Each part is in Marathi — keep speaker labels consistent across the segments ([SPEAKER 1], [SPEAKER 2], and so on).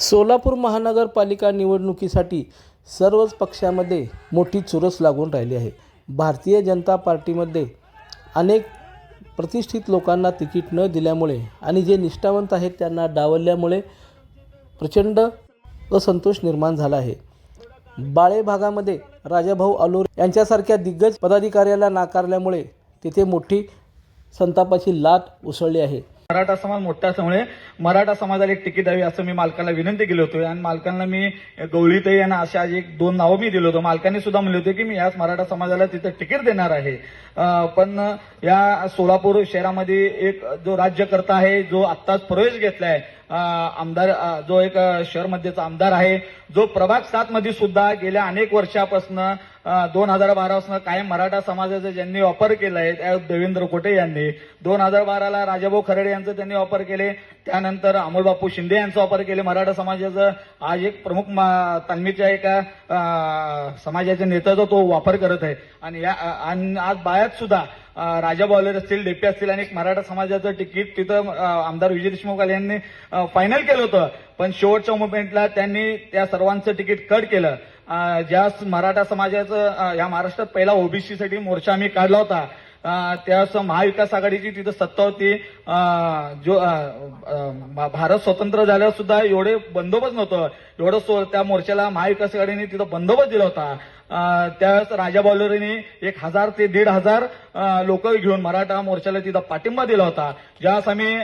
[SPEAKER 1] सोलापूर महानगरपालिका निवडणुकीसाठी सर्वच पक्षामध्ये मोठी चुरस लागून राहिली आहे. भारतीय जनता पार्टीमध्ये अनेक प्रतिष्ठित लोकांना तिकीट न दिल्यामुळे आणि जे निष्ठावंत आहेत त्यांना डावलल्यामुळे प्रचंड असंतोष निर्माण झाला आहे. बाळे भागामध्ये राजाभाऊ आलोरे यांच्यासारख्या दिग्गज पदाधिकाऱ्याला नाकारल्यामुळे तिथे मोठी संतापाची लाट उसळली आहे.
[SPEAKER 2] मराठा समाज मोठा असल्यामुळे मराठा समाजाला एक तिकीट द्यावी असं मी मालकाला विनंती केली होती आणि मालकांना मी गवळीताई यांना अशा एक दोन नावं मी दिलं होतं. मालकांनी सुद्धा म्हणले होते की मी याच मराठा समाजाला तिथं तिकीट देणार आहे. पण या सोलापूर शहरामध्ये एक जो राज्यकर्ता आहे, जो आत्ताच प्रवेश घेतलाय, आमदार, जो एक शहर मध्येचा आमदार आहे, जो प्रभाग 7 मध्ये सुद्धा गेल्या अनेक वर्षापासून 2012 पासून कायम मराठा समाजाचा ज्यांनी वापर केला आहे, देवेंद्र कोटे यांनी 2012ला राजाभाऊ खराडे यांचा त्यांनी वापर केले, त्यानंतर अमोलबापू शिंदे यांचा वापर केले. मराठा समाजाचा आज एक प्रमुख तालमीच्या एका समाजाच्या नेत्याचा तो वापर करत आहे. आणि आज बायात सुद्धा राजाभाऊ आलोरे असतील, डेपी असतील आणि एक मराठा समाजाचं तिकीट तिथं आमदार विजय देशमुख यांनी फायनल केलं होतं. पण शेवटच्या मोमेंटला त्यांनी त्या सर्वांचं तिकीट कट केलं. ज्या मराठा समाजाचं या महाराष्ट्रात पहिला ओबीसीसाठी मोर्चा आम्ही काढला होता, त्यास महाविकास आघाडीची तिथं सत्ता होती. जो भारत स्वतंत्र झाल्यावर सुद्धा एवढे बंदोबस्त नव्हतं, एवढं त्या मोर्चाला महाविकास आघाडीने तिथं बंदोबस्त दिला होता. त्यावेळेस राजाभाऊ आलोरेंनी 1000 ते 1500 लोक घेऊन मराठा मोर्चाला तिथं पाठिंबा दिला होता. ज्यावेळेस आम्ही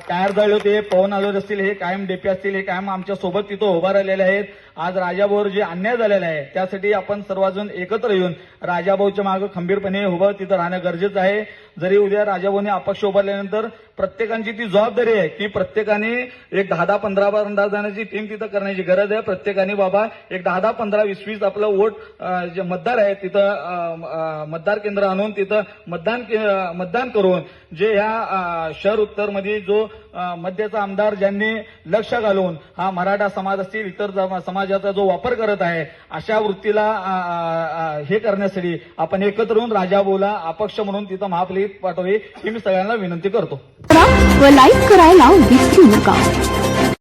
[SPEAKER 2] टायर जाळले होते, पवन आलोरे असतील, हे कायम डेपी असतील, हे कायम आमच्या सोबत तिथं उभा राहिलेले आहेत. आज राजाभाऊवर जे अन्याय झालेला आहे त्यासाठी आपण सर्वजण एकत्र येऊन राजाभाऊच्या मागे खंबीरपणे उभं तिथं राहणं गरजेचं आहे. जरी उद्या राजाभाऊने अपक्ष उभारल्यानंतर प्रत्येकाची ती जबाबदारी आहे की प्रत्येकाने एक 10-15 जणांची टीम तिथं करण्याची गरज आहे. प्रत्येकाने बाबा एक 10, 15, 20 आपलं वोट जे मतदार आहे तिथं मतदार केंद्र आणून तिथं मतदान करून जे ह्या शहर उत्तर मध्ये जो मध्याचा आमदार ज्यांनी लक्ष घालून हा मराठा समाज असतील, इतर समाजाचा जो वापर करत आहे, अशा वृत्तीला हे करण्यासाठी आपण एकत्र येऊन राजाभाऊला अपक्ष म्हणून तिथं महापालिकेत पाठवावी ही मी सगळ्यांना विनंती करतो.
[SPEAKER 3] व लाईक करायला विसरू नका.